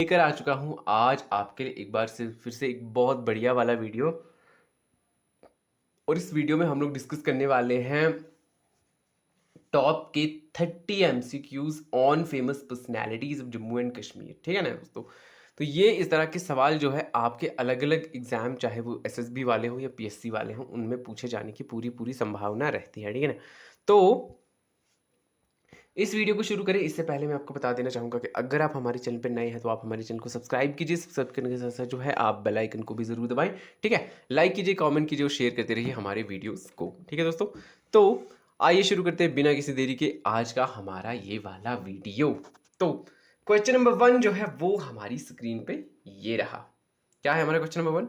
लेकर आ चुका हूँ आज आपके लिए एक बार से फिर से एक बहुत बढ़िया वाला वीडियो। और इस वीडियो में हम लोग डिस्कस करने वाले हैं टॉप के 30 MCQs on famous personalities of Jammu and Kashmir. ठीक है ना दोस्तों। तो ये इस तरह के सवाल जो है आपके अलग अलग एग्जाम, चाहे वो एसएसबी वाले हो या पीएससी वाले हो, उनमें पूछे जाने की पूरी पूरी संभावना रहती है। ठीक है ना। तो इस वीडियो को शुरू करें इससे पहले मैं आपको बता देना चाहूँगा कि अगर आप हमारे चैनल पर नए हैं तो आप हमारे चैनल को सब्सक्राइब कीजिए। सब्सक्राइब करने के साथ साथ जो है आप बेल आइकन को भी ज़रूर दबाएं। ठीक है, लाइक कीजिए, कमेंट कीजिए और शेयर करते रहिए हमारे वीडियोस को। ठीक है दोस्तों, तो आइए शुरू करते हैं बिना किसी देरी के आज का हमारा ये वाला वीडियो। तो क्वेश्चन नंबर 1 जो है वो हमारी स्क्रीन पे ये रहा। क्या है हमारा क्वेश्चन नंबर 1?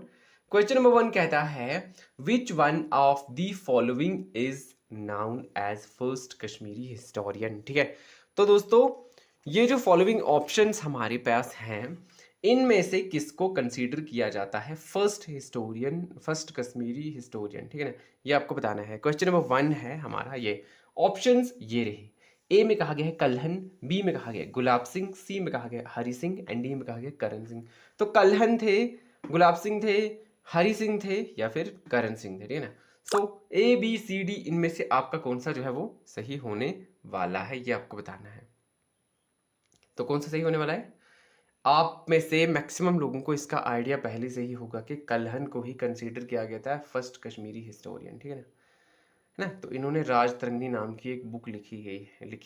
क्वेश्चन नंबर 1 कहता है which one of the following is known as first Kashmiri historian. ठीक है, तो दोस्तों ये जो फॉलोइंग ऑप्शंस हमारे पास हैं इनमें से किसको कंसीडर किया जाता है first historian, first Kashmiri historian. ठीक है ना, ये आपको बताना है। क्वेश्चन नंबर 1 है हमारा ये। ऑप्शंस ये रहे। ए में कहा गया है कल्हन, बी में कहा गया है गुलाब सिंह, सी में कहा गया है हरि सिंह एंड डी में कहा गया है करण सिंह। तो कल्हन थे, गुलाब सिंह थे, हरि सिंह थे या फिर करण सिंह थे। ठीक है ना। सो ए बी सी डी इनमें से आपका कौन सा जो है वो सही होने वाला है ये आपको बताना है। तो कौन सा सही होने वाला है? आप में से मैक्सिमम लोगों को इसका आइडिया पहले से ही होगा कि कल्हन को ही कंसीडर किया गया था फर्स्ट कश्मीरी हिस्टोरियन। ठीक है ना। है ना, तो इन्होंने राज तरंगनी नाम की एक बुक लिखी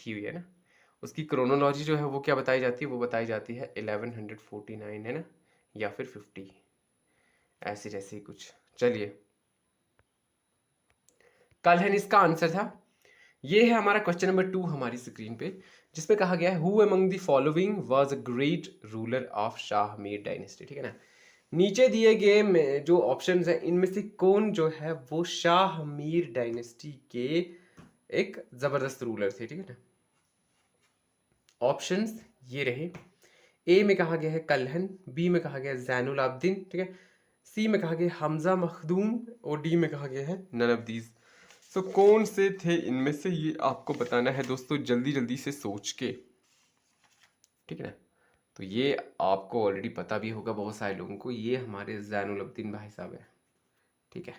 हुई है ना। उसकी क्रोनोलॉजी जो है वो क्या बताई जाती है? वो बताई जाती है 1149 है ना, या फिर 50 ऐसे जैसे ही कुछ। चलिए, कल्हन इसका आंसर था। ये है हमारा क्वेश्चन नंबर 2 हमारी स्क्रीन पे, जिसमें कहा गया है who among the following was a great ruler of Shahmir dynasty. ठीक है ना। नीचे दिए गए जो ऑप्शंस हैं इनमें से कौन जो है वो शाहमीर डायनेस्टी के एक जबरदस्त रूलर थे। ठीक है ना। ऑप्शंस ये रहे। ए में कहा गया है कल्हन, बी में कहा गया है जैनुल आबदीन, ठीक है, सी में कहा गया है हमजा मखदूम और डी में कहा गया है नन ऑफ दीज। सो कौन से थे इनमें से ये आपको बताना है दोस्तों, जल्दी जल्दी से सोच के। ठीक है ना। तो ये आपको ऑलरेडी पता भी होगा बहुत सारे लोगों को, ये हमारे जैनुल आबदीन भाई साहब है। ठीक है।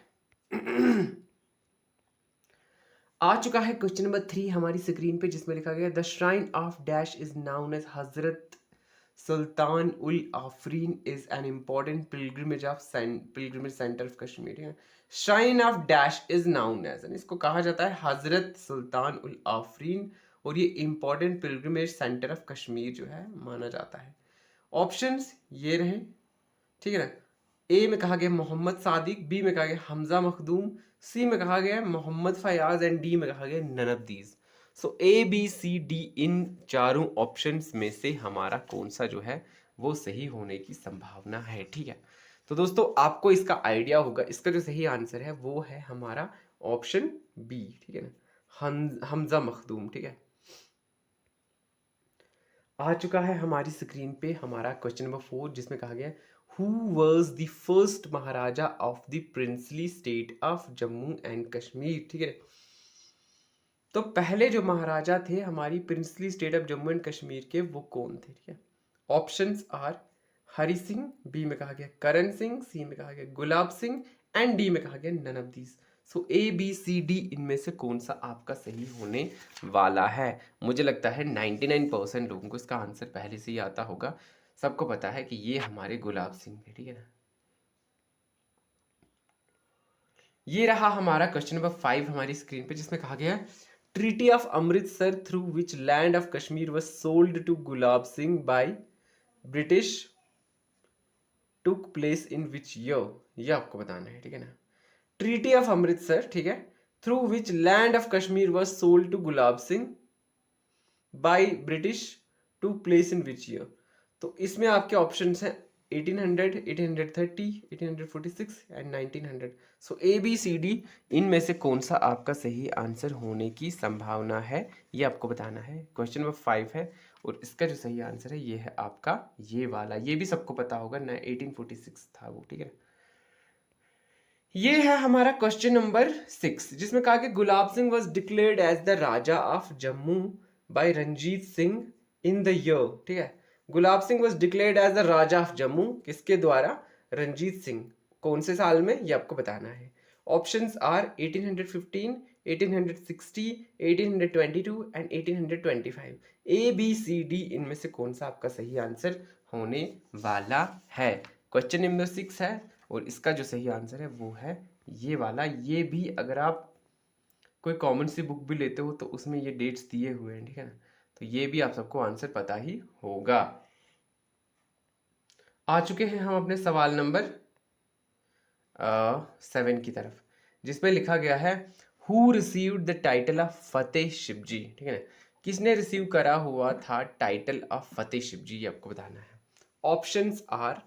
आ चुका है क्वेश्चन नंबर 3 हमारी स्क्रीन पे, जिसमें लिखा गया the shrine of dash is known as Hazrat Sultan ul Afreen is an important pilgrimage centre of Kashmir. Shrine of dash is known as, इसको कहा जाता है हजरत सुल्तान उल आफरीन, और ये important pilgrimage centre of Kashmir जो है माना जाता है। ऑप्शंस ये रहे। ठीक है ना। ए में कहा गया मोहम्मद सादिक, बी में कहा गया हमजा मखदूम, सी में कहा गया मोहम्मद फयाज एंड डी में कहा गया none of these. So A B C D इन चारों ऑप्शंस में से हमारा कौन सा जो है वो सही होने की संभावना है। ठीक है, तो दोस्तों आपको इसका आइडिया होगा, इसका जो सही आंसर है वो है हमारा ऑप्शन बी। ठीक है ना, हमजा मखदूम। ठीक है, आ चुका है हमारी स्क्रीन पे हमारा क्वेश्चन नंबर 4, जिसमें कहा गया who was the first Maharaja of the princely state of Jammu and Kashmir. ठीक है, तो पहले जो महाराजा थे हमारी princely state of Jammu and Kashmir के वो कौन थे? ठीक है, options are Hari Singh, B में कहा गया करण सिंह, सी में कहा गया गुलाब सिंह एंड डी में कहा गया none of these. So A B C D इनमें से कौन सा आपका सही होने वाला है? मुझे लगता है 99% लोगों को इसका आंसर पहले से ही आता होगा। सबको पता है कि ये हमारे गुलाब सिंह थे। ठीक है ना। ये रहा हमारा क्वेश्चन नंबर 5 हमारी स्क्रीन पे, जिसमें कहा गया treaty of Amritsar through which land of Kashmir was sold to Gulab Singh by British took place in which year. ये आपको बताना है। ठीक है ना। ट्रीटी ऑफ अमृतसर, ठीक है, through which land of Kashmir was sold to Gulab Singh by British to place in which year. तो इसमें आपके ऑप्शंस हैं 1800, 1830, 1846 and 1900। So A B C D इनमें से कौन सा आपका सही आंसर होने की संभावना है ये आपको बताना है। क्वेश्चन नंबर 5 है और इसका जो सही आंसर है ये है आपका ये वाला। ये भी सबको पता होगा ना, 1846 था वो। ठीक है, ये है हमारा क्वेश्चन नंबर 6, जिसमें कहा कि Gulab Singh was declared as the raja of Jammu by Ranjit Singh in the year. ठीक है, Gulab Singh was declared as the raja of Jammu किसके द्वारा? रंजीत सिंह। कौन से साल में, ये आपको बताना है। Options are 1815, 1860, 1822 and 1825। A B C D इनमें से कौन सा आपका सही आंसर होने वाला है? क्वेश्चन नंबर 6 है और इसका जो सही आंसर है वो है ये वाला। ये भी अगर आप कोई कॉमन सी बुक भी लेते हो तो उसमें ये डेट्स दिए हुए हैं, ठीक है ना। तो ये भी आप सबको आंसर पता ही होगा। आ चुके हैं हम अपने सवाल नंबर 7 की तरफ, जिसमें लिखा गया है who received the title of Fateh Shivji, ठीक है ना। किसने रिसीव करा हुआ था टाइटल ऑफ फतेह शिवजी, ये आपको बताना है। ऑप्शंस आर,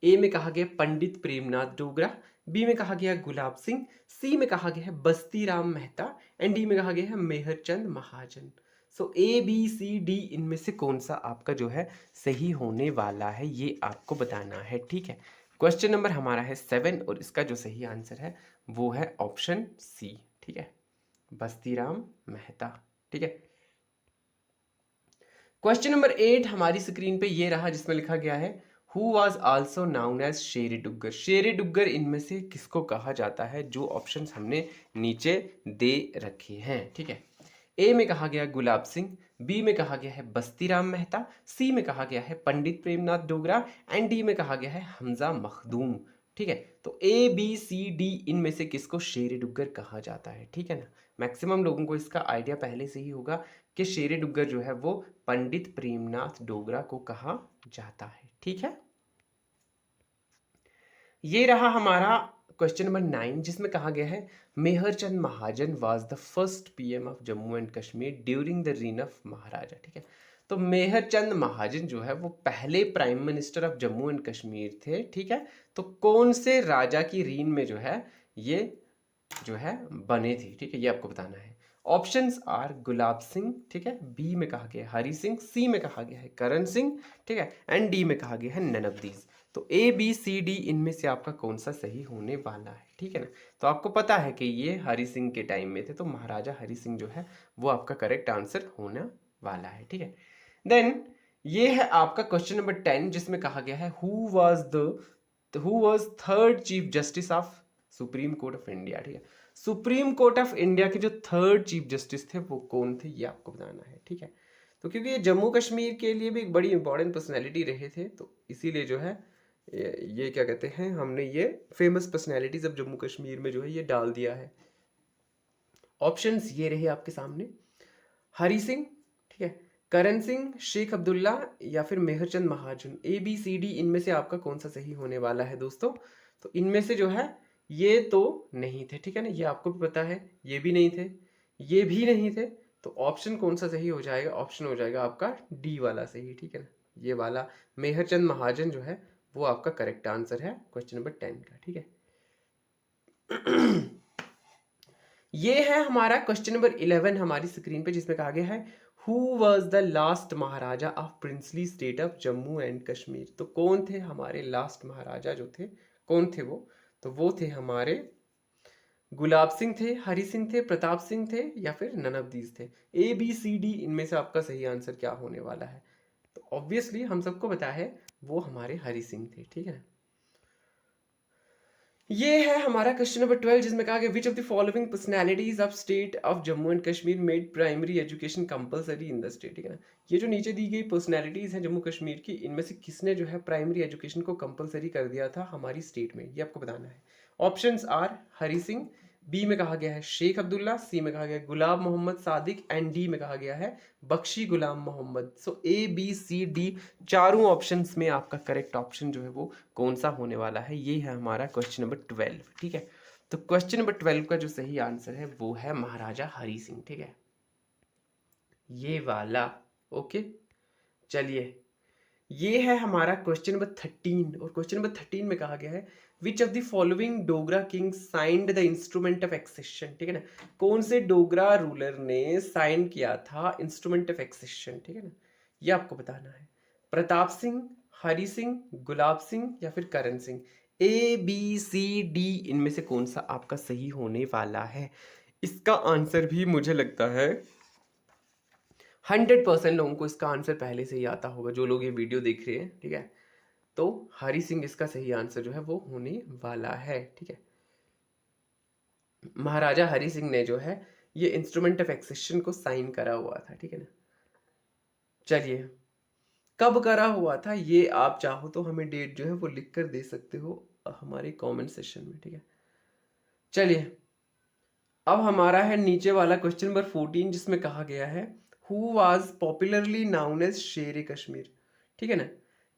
ए में कहा गया पंडित प्रेमनाथ डोगरा, बी में कहा गया गुलाब सिंह, सी में कहा गया है बस्ती राम मेहता एंड डी में कहा गया है मेहरचंद महाजन। सो ए बी सी डी इनमें से कौन सा आपका जो है सही होने वाला है, ये आपको बताना है, ठीक है। क्वेश्चन नंबर हमारा है 7 और इसका जो सही आंसर है वो है ऑप्शन सी, ठीक है, बस्तीराम मेहता, ठीक है। क्वेश्चन नंबर 8 हमारी स्क्रीन पे ये रहा, जिसमें लिखा गया है who was also known as Shere Duggar. शेरे डुग्गर इनमें से किसको कहा जाता है, जो ऑप्शंस हमने नीचे दे रखे हैं, ठीक है। ए में कहा गया गुलाब सिंह, बी में कहा गया है बस्तीराम मेहता, सी में कहा गया है पंडित प्रेमनाथ डोगरा एंड डी में कहा गया है हमजा मखदूम, ठीक है। तो ए बी सी डी इनमें से किसको शेरे डुग्गर कहा जाता है, ठीक है ना। मैक्सिमम लोगों को इसका आइडिया पहले से ही होगा कि शेरे डुग्गर जो है वो पंडित प्रेमनाथ डोगरा को कहा जाता है, ठीक है। ये रहा हमारा क्वेश्चन नंबर 9, जिसमें कहा गया है Mehrchand Mahajan was the first PM of Jammu and Kashmir during the reign of maharaja, ठीक है। तो मेहरचंद महाजन जो है वो पहले prime minister of Jammu and Kashmir थे, ठीक है। तो कौन से राजा की रीन में जो है ये जो है बने थे, ठीक है, ये आपको बताना है। ऑप्शंस आर गुलाब सिंह, ठीक है, बी में कहा गया है हरी सिंह, सी में कहा गया है करण सिंह, ठीक है, एंड डी में कहा गया है नन ऑफ दीज। तो ए बी सी डी इनमें से आपका कौन सा सही होने वाला है, ठीक है ना। तो आपको पता है कि ये हरी सिंह के टाइम में थे, तो महाराजा हरी सिंह जो है वो आपका करेक्ट आंसर होने वाला है, ठीक है। देन ये है आपका क्वेश्चन नंबर 10, जिसमें कहा गया है who was third chief justice of supreme court of India, ठीक है। सुप्रीम कोर्ट ऑफ इंडिया के जो थर्ड चीफ जस्टिस थे वो कौन थे, ये आपको बताना है, ठीक है। तो क्योंकि ये जम्मू कश्मीर के लिए भी एक बड़ी इंपॉर्टेंट पर्सनैलिटी रहे थे, तो इसीलिए जो है ये क्या कहते हैं, हमने ये famous personalities of Jammu Kashmir में जो है ये डाल दिया है। ऑप्शंस ये रहे आपके सामने, हरी सिंह, ठीक है, करण सिंह, शेख अब्दुल्ला या फिर मेहरचंद महाजन। ए बी सी डी इनमें से आपका कौन सा सही होने वाला है दोस्तों? तो इनमें से जो है ये तो नहीं थे, ठीक है ना, ये आपको भी पता है, ये भी नहीं थे, ये भी नहीं थे। तो ऑप्शन कौन सा सही हो जाएगा? ऑप्शन हो जाएगा आपका डी वाला सही, ठीक है ना, ये वाला मेहरचंद महाजन जो है वो आपका करेक्ट आंसर है क्वेश्चन नंबर 10 का, ठीक है। ये है हमारा क्वेश्चन नंबर 11 हमारी स्क्रीन पे, जिसमें कहा गया है who was the last Maharaja of princely state of Jammu and Kashmir. तो कौन थे हमारे लास्ट महाराजा जो थे, कौन थे वो? तो वो थे हमारे गुलाब सिंह थे, हरी सिंह थे, प्रताप सिंह थे या फिर नन ऑफ दीज थे। ए बी सी डी इनमें से आपका सही आंसर क्या होने वाला है? तो ऑब्वियसली हम सबको पता है वो हमारे हरी सिंह थे, ठीक है। ये है हमारा क्वेश्चन नंबर 12, जिसमें कहा गया विच of the following personalities of state of Jammu and Kashmir made primary education compulsory in the state, ठीक है ना। ये जो नीचे दी गई पर्सनैलिटीज हैं जम्मू कश्मीर की, इनमें से किसने जो है प्राइमरी एजुकेशन को कंपलसरी कर दिया था हमारी स्टेट में, ये आपको बताना है। Options are Hari Singh, B में कहा गया है शेख अब्दुल्ला, सी में कहा गया है गुलाम मोहम्मद सादिक एंड डी में कहा गया है बख्शी गुलाम मोहम्मद। सो ए बी सी डी चारों ऑप्शंस में आपका करेक्ट ऑप्शन जो है वो कौन सा होने वाला है? ये है हमारा क्वेश्चन नंबर 12, ठीक है। तो क्वेश्चन नंबर 12 का जो सही आंसर है वो है महाराजा हरी सिंह, ठीक है, ये वाला। ओके, चलिए ये है हमारा क्वेश्चन नंबर 13, और क्वेश्चन नंबर 13 में कहा गया है which of the following Dogra king signed the instrument of accession, ठीक है ना। कौन से डोगरा रूलर ने साइन किया था इंस्ट्रूमेंट ऑफ एक्सेशन, ठीक है ना, ये आपको बताना है। प्रताप सिंह, हरी सिंह, गुलाब सिंह या फिर Karan Singh. A B C D इनमें से कौन सा आपका सही होने वाला है? इसका आंसर भी मुझे लगता है 100% लोगों को इसका आंसर पहले से ही आता होगा, जो लोग ये वीडियो देख रहे हैं, ठीक है। तो हरी सिंह इसका सही आंसर जो है वो होने वाला है, ठीक है। महाराजा हरी सिंह ने जो है ये इंस्ट्रूमेंट ऑफ एक्सेशन को साइन करा हुआ था, ठीक है ना। चलिए, कब करा हुआ था ये आप चाहो तो हमें डेट जो है वो लिख कर दे सकते हो हमारे कमेंट सेशन में, ठीक है। चलिए, अब हमारा है नीचे वाला क्वेश्चन नंबर 14, जिसमें कहा गया है who was popularly known as Sher Kashmir, ठीक है ना।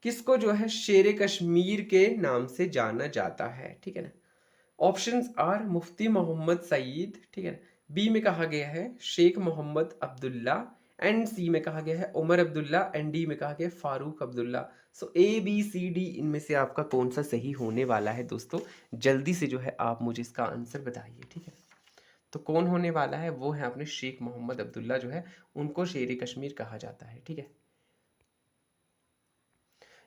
किसको जो है शेर कश्मीर के नाम से जाना जाता है, ठीक है ना। ऑप्शंस आर मुफ्ती मोहम्मद सईद, ठीक है ना। बी में कहा गया है शेख मोहम्मद अब्दुल्ला, एंड सी में कहा गया है उमर अब्दुल्ला, एंड डी में कहा गया है फारूक अब्दुल्ला। सो ए बी सी डी इनमें से आपका कौन सा सही होने वाला है दोस्तों, जल्दी से जो है आप मुझे इसका आंसर बताइए, ठीक है। तो कौन होने वाला है, वो है अपने शेख मोहम्मद अब्दुल्ला जो है, उनको शेर कश्मीर कहा जाता है, ठीक है।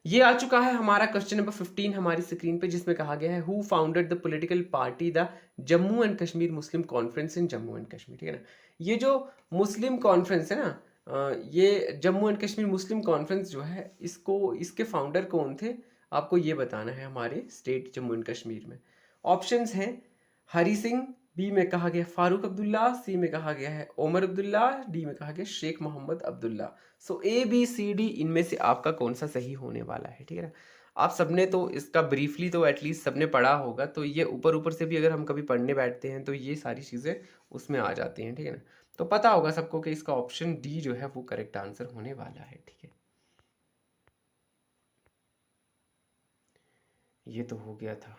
ये आ चुका है हमारा क्वेश्चन नंबर 15 हमारी स्क्रीन पे, जिसमें कहा गया है who founded the political party the Jammu and Kashmir Muslim conference in Jammu and Kashmir, ठीक है ना। ये जो मुस्लिम कॉन्फ्रेंस है ना, ये Jammu and Kashmir Muslim conference जो है, इसको इसके फाउंडर कौन थे, आपको ये बताना है हमारे स्टेट जम्मू एंड कश्मीर में। ऑप्शंस हैं हरी सिंह, बी में कहा गया फारूक अब्दुल्ला, सी में कहा गया है ओमर अब्दुल्ला, डी में कहा गया शेख मोहम्मद अब्दुल्ला। सो ए बी सी डी इनमें से आपका कौन सा सही होने वाला है, ठीक है ना। आप सबने तो इसका ब्रीफली तो एटलीस्ट सबने पढ़ा होगा, तो ये ऊपर ऊपर से भी अगर हम कभी पढ़ने बैठते हैं तो ये सारी चीज़ें उसमें आ जाती हैं, ठीक है ना। तो पता होगा सबको कि इसका ऑप्शन डी जो है वो करेक्ट आंसर होने वाला है, ठीक है। ये तो हो गया था।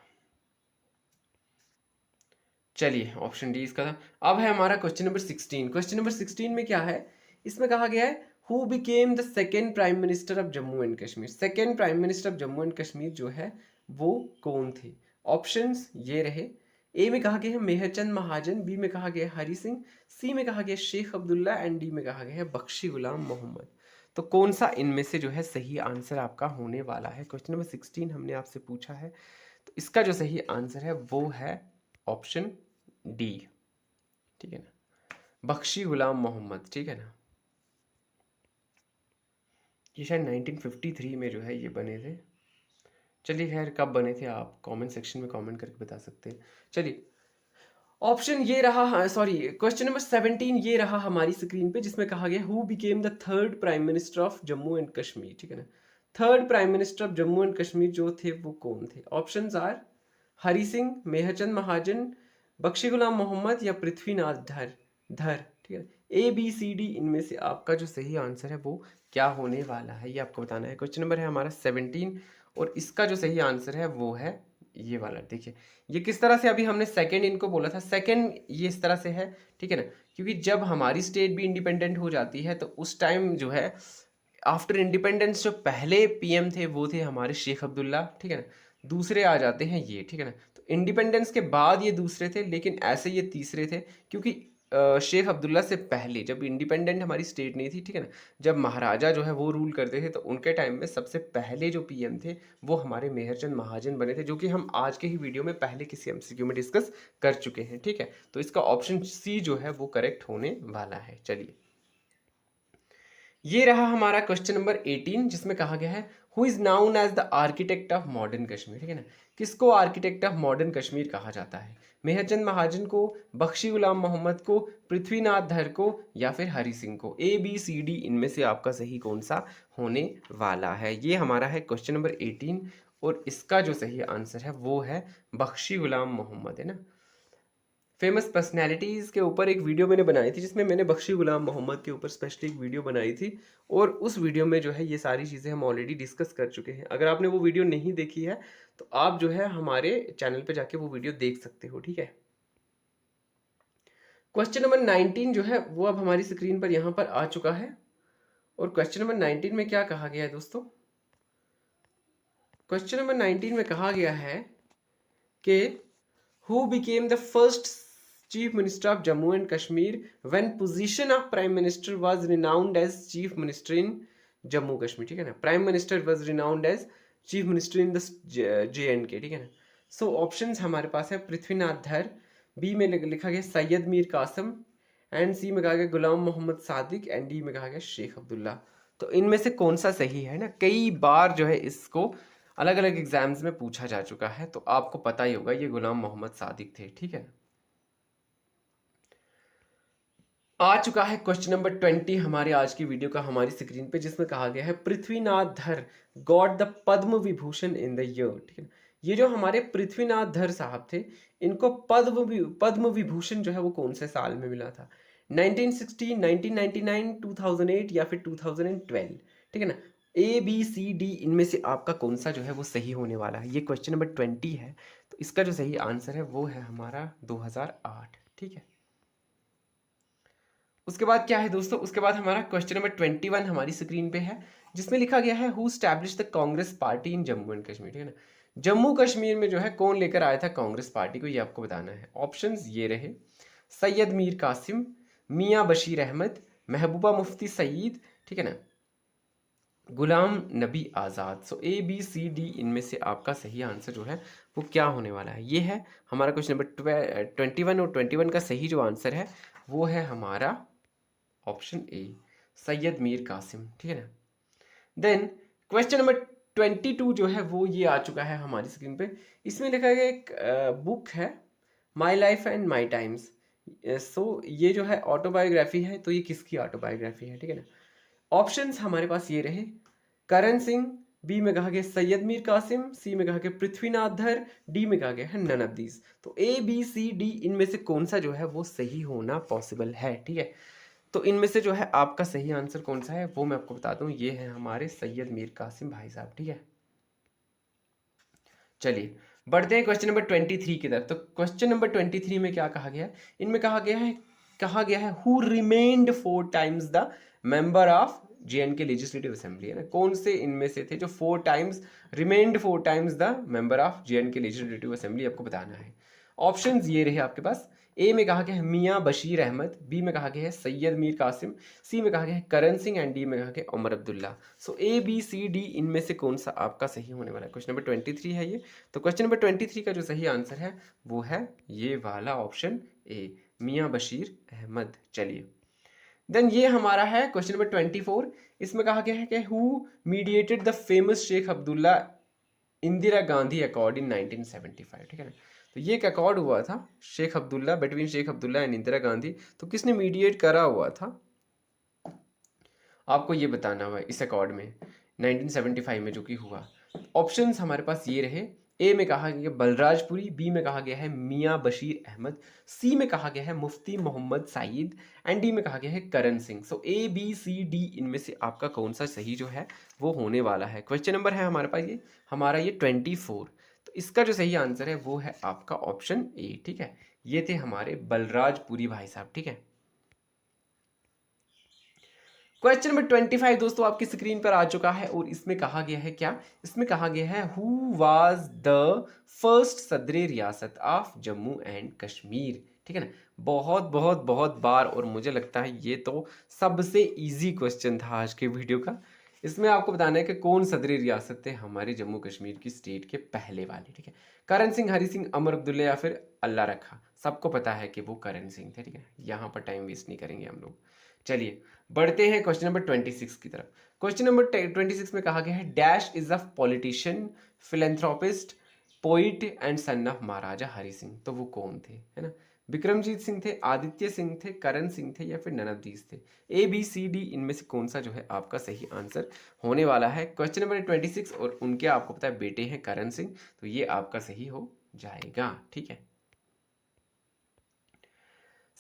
चलिए, ऑप्शन डी इसका था। अब है हमारा क्वेश्चन नंबर 16। क्वेश्चन नंबर 16 में क्या है, इसमें कहा गया है who became the second prime minister of Jammu and Kashmir. Second prime minister of Jammu and Kashmir जो है वो कौन थे। ऑप्शंस ये रहे, ए में कहा गया है मेहरचंद महाजन, बी में कहा गया है हरी सिंह, सी में कहा गया शेख अब्दुल्ला, एंड डी में कहा गया है बख्शी गुलाम मोहम्मद। तो कौन सा इनमें से जो है सही आंसर आपका होने वाला है। क्वेश्चन नंबर 16 हमने आपसे पूछा है, तो इसका जो सही आंसर है वो है ऑप्शन डी, ठीक है ना, बख्शी गुलाम मोहम्मद, ठीक है ना। ये शायद 1953 में जो है ये बने थे। चलिए खैर, कब बने थे आप कमेंट सेक्शन में कमेंट करके बता सकते हैं। चलिए, ऑप्शन ये रहा, सॉरी क्वेश्चन नंबर 17 ये रहा हमारी स्क्रीन पे, जिसमें कहा गया who became the third prime minister of Jammu and Kashmir, ठीक है ना। Third prime minister of Jammu and Kashmir जो थे वो कौन थे। ऑप्शंस आर हरी सिंह, मेहरचंद महाजन, बख्शी गुलाम मोहम्मद या पृथ्वीनाथ धर धर, ठीक है। ए बी सी डी इनमें से आपका जो सही आंसर है वो क्या होने वाला है, ये आपको बताना है। क्वेश्चन नंबर है हमारा 17, और इसका जो सही आंसर है वो है ये वाला। देखिए, ये किस तरह से, अभी हमने सेकंड इनको बोला था, सेकंड ये इस तरह से है, ठीक है ना, क्योंकि जब हमारी स्टेट भी इंडिपेंडेंट हो जाती है तो उस टाइम जो है आफ्टर इंडिपेंडेंस जो पहले पीएम थे वो थे हमारे शेख अब्दुल्ला, ठीक है ना। दूसरे आ जाते हैं ये, ठीक है ना। तो इंडिपेंडेंस के बाद ये दूसरे थे, लेकिन ऐसे ये तीसरे थे, क्योंकि शेख अब्दुल्ला से पहले जब इंडिपेंडेंट हमारी स्टेट नहीं थी, ठीक है ना, जब महाराजा जो है वो रूल करते थे, तो उनके टाइम में सबसे पहले जो पीएम थे वो हमारे मेहरचंद महाजन बने थे, जो कि हम आज के ही वीडियो में पहले किसी एमसीक्यू में डिस्कस कर चुके हैं, ठीक है। तो इसका ऑप्शन सी जो है वो करेक्ट होने वाला है। चलिए, ये रहा हमारा क्वेश्चन नंबर 18, जिसमें कहा गया है who is known as the architect of modern Kashmir, ठीक है ना। किसको आर्किटेक्ट ऑफ मॉडर्न कश्मीर कहा जाता है। मेहरचंद महाजन को, बख्शी गुलाम मोहम्मद को, पृथ्वीनाथ धर को, या फिर हरी सिंह को। ए बी सी डी इनमें से आपका सही कौन सा होने वाला है। ये हमारा है क्वेश्चन नंबर 18, और इसका जो सही आंसर है वो है बख्शी गुलाम मोहम्मद, है ना। फेमस पर्सनैलिटीज़ के ऊपर एक वीडियो मैंने बनाई थी, जिसमें मैंने बख्शी गुलाम मोहम्मद के ऊपर स्पेशली एक वीडियो बनाई थी, और उस वीडियो में जो है ये सारी चीज़ें हम ऑलरेडी डिस्कस कर चुके हैं। अगर आपने वो वीडियो नहीं देखी है तो आप जो है हमारे चैनल पे जाके वो वीडियो देख सकते हो, ठीक है। क्वेश्चन नंबर 19 जो है वो अब हमारी स्क्रीन पर यहाँ पर आ चुका है, और क्वेश्चन नंबर 19 में क्या कहा गया है दोस्तों। क्वेश्चन नंबर 19 में कहा गया है कि who became the first chief minister of Jammu and Kashmir when position of prime minister was renowned as chief minister in Jammu Kashmir, ठीक है ना। Prime minister was renowned as chief minister in the JNK, ठीक है ना। So options हमारे पास है पृथ्वीनाथ धर, B में लिखा गया सैयद मीर कासम, एंड सी में कहा गया गुलाम मोहम्मद सादिक एंड डी में कहा गया शेख अब्दुल्ला। तो इनमें से कौन सा सही है ना, कई बार जो है इसको अलग अलग एग्जाम्स में पूछा जा चुका है, तो आपको पता ही होगा ये गुलाम मोहम्मद सादिक थे, ठीक है। आ चुका है क्वेश्चन नंबर 20 हमारे आज की वीडियो का हमारी स्क्रीन पे, जिसमें कहा गया है पृथ्वीनाथ धर got the Padma Vibhushan in the year, ठीक है। ये जो हमारे पृथ्वीनाथ धर साहब थे, इनको पद्म विभूषण जो है वो कौन से साल में मिला था? 1960, 1999, 2008 या फिर 2012, ठीक है ना। ए बी सी डी इनमें से आपका कौन सा जो है वो सही होने वाला है? ये क्वेश्चन नंबर 20 है, तो इसका जो सही आंसर है वो है हमारा 2008, ठीक है। उसके बाद क्या है दोस्तों, उसके बाद हमारा क्वेश्चन नंबर 21 हमारी स्क्रीन पे है, जिसमें लिखा गया है who establish the Congress party in Jammu and Kashmir, ठीक है ना। जम्मू कश्मीर में जो है कौन लेकर आया था कांग्रेस पार्टी को, ये आपको बताना है। ऑप्शंस ये रहे, सैयद मीर कासिम, मियाँ बशीर अहमद, महबूबा मुफ्ती सईद, ठीक है ना, गुलाम नबी आज़ाद। सो ए बी सी डी इनमें से आपका सही आंसर जो है वो क्या होने वाला है? ये है हमारा क्वेश्चन नंबर 21, और 21 का सही जो आंसर है वो है हमारा ऑप्शन ए, सैयद मीर कासिम, ठीक है ना। देन क्वेश्चन नंबर 22 जो है वो ये आ चुका है हमारी स्क्रीन पे। इसमें लिखा गया एक बुक है my life and my times. So ये जो है ऑटोबायोग्राफी है, तो ये किसकी ऑटोबायोग्राफी है, ठीक है ना। ऑप्शंस हमारे पास ये रहे, करण सिंह, बी में कहा गया सैयद मीर कासिम, सी में कहा गया पृथ्वीनाथ धर, डी में कहा गया है नन ऑफ दीज। तो ए बी सी डी इनमें से कौन सा जो है वो सही होना पॉसिबल है, ठीक है। तो इनमें से जो है आपका सही आंसर कौन सा है वो मैं आपको बता दूं, ये है हमारे सैयद मीर कासिम भाई साहब, ठीक है। चलिए बढ़ते हैं क्वेश्चन नंबर 23 की तरफ। तो क्वेश्चन नंबर 23 में क्या कहा गया है? इनमें कहा गया है who remained 4 times the member of JNK legislative assembly, है ना। कौन से इनमें से थे जो 4 times remained 4 times the member of JNK legislative assembly, आपको बताना है। ऑप्शंस ये रहे आपके पास, ए में कहा गया है मियाँ बशीर अहमद, बी में कहा गया है सैयद मीर कासिम, सी में कहा गया है करण सिंह एंड डी में कहा गया उमर अब्दुल्ला। सो ए बी सी डी इनमें से कौन सा आपका सही होने वाला है? क्वेश्चन नंबर 23 है ये। तो क्वेश्चन नंबर 23 का जो सही आंसर है वो है ये वाला ऑप्शन ए, मियाँ बशीर अहमद। चलिए देन ये हमारा है क्वेश्चन नंबर 24। इसमें कहा गया है कि who mediated the famous Sheikh Abdullah Indira Gandhi accord in 1975, ठीक है ना। तो ये एक अकॉर्ड हुआ था शेख अब्दुल्ला, बिटवीन शेख अब्दुल्ला एंड इंदिरा गांधी, तो किसने मीडिएट करा हुआ था आपको ये बताना हुआ इस अकॉर्ड में 1975 में जो कि हुआ। ऑप्शंस हमारे पास ये रहे, ए में कहा गया बलराजपुरी, बी में कहा गया है मियाँ बशीर अहमद, सी में कहा गया है मुफ्ती मोहम्मद साइद एंड डी में कहा गया है करण सिंह। सो ए बी सी डी इनमें से आपका कौन सा सही जो है वो होने वाला है? क्वेश्चन नंबर है हमारे पास ये हमारा ये 24। तो इसका जो सही आंसर है वो है आपका ऑप्शन ए, ठीक है। ये थे हमारे बलराजपुरी भाई साहब, ठीक है। क्वेश्चन नंबर 25 दोस्तों आपकी स्क्रीन पर आ चुका है, और इसमें कहा गया है क्या? इसमें कहा गया है हु वाज द फर्स्ट सदर रियासत ऑफ जम्मू एंड कश्मीर, ठीक है ना। बहुत बहुत बहुत बार, और मुझे लगता है ये तो सबसे इजी क्वेश्चन था आज के वीडियो का। इसमें आपको बताना है कि कौन सदरी रियासत थे हमारे जम्मू कश्मीर की स्टेट के पहले वाले, ठीक है। करण सिंह, हरी सिंह, अमर अब्दुल्ला या फिर अल्लाह रखा। सबको पता है कि वो करण सिंह थे, ठीक है। यहाँ पर टाइम वेस्ट नहीं करेंगे हम लोग। चलिए बढ़ते हैं क्वेश्चन नंबर 26 की तरफ। क्वेश्चन नंबर 26 में कहा गया है dash is a politician, philanthropist, poet and son of maharaja Hari Singh. तो वो कौन थे, है ना। विक्रमजीत सिंह थे, आदित्य सिंह थे, करण सिंह थे या फिर नन ऑफ दीज थे। ए बी सी डी इनमें से कौन सा जो है आपका सही आंसर होने वाला है? क्वेश्चन नंबर 26, और उनके आपको पता है बेटे हैं करण सिंह, तो ये आपका सही हो जाएगा, ठीक है।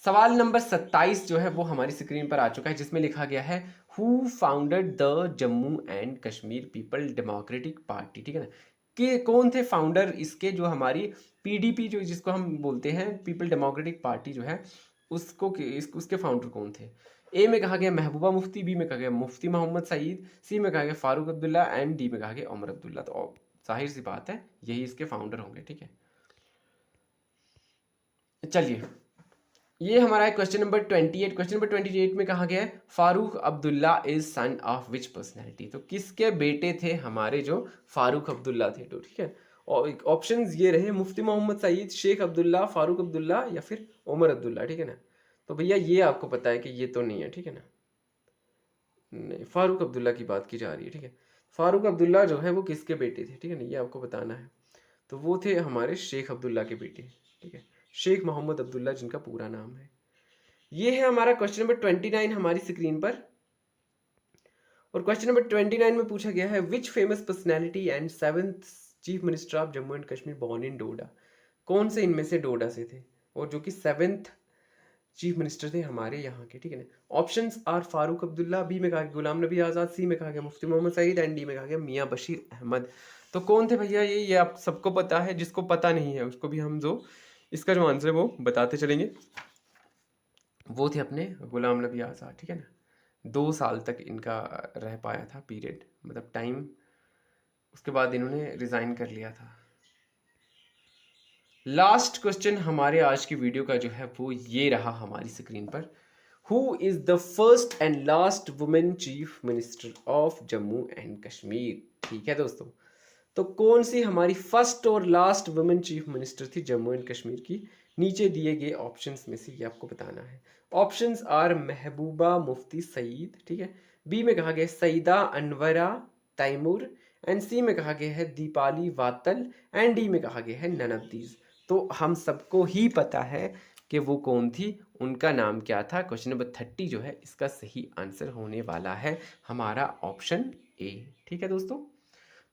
सवाल नंबर 27 जो है वो हमारी स्क्रीन पर आ चुका है, जिसमें लिखा गया है who founded the Jammu and Kashmir people democratic party, ठीक है ना। कि कौन थे फाउंडर इसके, जो हमारी PDP जो जिसको हम बोलते हैं पीपल डेमोक्रेटिक पार्टी जो है उसको उसके फाउंडर कौन थे? ए में कहा गया महबूबा मुफ्ती, बी में कहा गया मुफ्ती मोहम्मद सईद, सी में कहा गया फारूक अब्दुल्ला एंड डी में कहा गया उमर अब्दुल्ला। तो जाहिर सी बात है यही इसके फाउंडर होंगे, ठीक है। चलिए ये हमारा है क्वेश्चन नंबर 28। क्वेश्चन नंबर 28 में कहा गया है Farooq Abdullah is son of which personality. तो किसके बेटे थे हमारे जो फारूक अब्दुल्ला थे, तो ठीक है। और ऑप्शंस ये रहे मुफ्ती मोहम्मद सईद, शेख अब्दुल्ला, फारूक अब्दुल्ला या फिर उमर अब्दुल्ला, ठीक है ना। तो भैया ये आपको पता है कि ये तो नहीं है, ठीक है ना। नहीं, फारूक अब्दुल्ला की बात की जा रही है, ठीक है। फारूक अब्दुल्ला जो है वो किसके बेटे थे, ठीक है ना, ये आपको बताना है। तो वो थे हमारे शेख अब्दुल्ला के बेटे, ठीक है, शेख मोहम्मद अब्दुल्ला जिनका पूरा नाम है। ये है हमारा क्वेश्चन नंबर 29 हमारी स्क्रीन पर। और क्वेश्चन नंबर 29 में पूछा गया है which famous personality and 7th chief minister of Jammu and Kashmir born in Doda. कौन से इनमें से डोडा से थे और जो कि 7th चीफ मिनिस्टर थे हमारे यहाँ के, ठीक है ना। Options are Farooq Abdullah, B में कहा गया गुलाम नबी आज़ाद, सी में कहा गया मुफ्ती मोहम्मद सईद एंड डी में कहा गया मियाँ बशीर अहमद। तो कौन थे भैया ये आप सबको पता है, जिसको पता नहीं है उसको भी हम जो इसका जो आंसर है वो बताते चलेंगे। वो थे अपने गुलाम नबी आज़ाद, ठीक है ना। 2 साल तक इनका रह पाया था पीरियड, मतलब टाइम, उसके बाद इन्होंने रिज़ाइन कर लिया था। लास्ट क्वेश्चन हमारे आज की वीडियो का जो है वो ये रहा हमारी स्क्रीन पर। Who is the first and last women chief minister of Jammu and Kashmir. ठीक है दोस्तों, तो कौन सी हमारी फर्स्ट और लास्ट वुमेन चीफ मिनिस्टर थी जम्मू एंड कश्मीर की, नीचे दिए गए ऑप्शंस में से ये आपको बताना है। ऑप्शंस आर महबूबा मुफ्ती सईद, ठीक है, बी में कहा गया सईदा अनवरा तैमूर, एंड सी में कहा गया है दीपाली वातल, एंड डी में कहा गया है नन ऑफ दीज। तो हम सबको ही पता है कि वो कौन थी, उनका नाम क्या था। क्वेश्चन नंबर 30 जो है इसका सही आंसर होने वाला है हमारा ऑप्शन ए। ठीक है दोस्तों,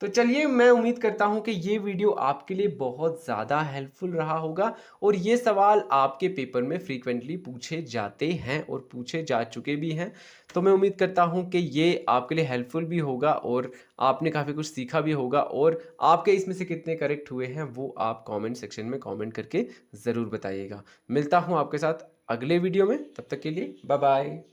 तो चलिए मैं उम्मीद करता हूं कि ये वीडियो आपके लिए बहुत ज़्यादा हेल्पफुल रहा होगा और ये सवाल आपके पेपर में फ्रीक्वेंटली पूछे जाते हैं और पूछे जा चुके भी हैं। तो मैं उम्मीद करता हूं कि ये आपके लिए हेल्पफुल भी होगा और आपने काफ़ी कुछ सीखा भी होगा। और आपके इसमें से कितने करेक्ट हुए हैं वो आप कमेंट सेक्शन में कमेंट करके ज़रूर बताइएगा। मिलता हूँ आपके साथ अगले वीडियो में, तब तक के लिए बाय बाय।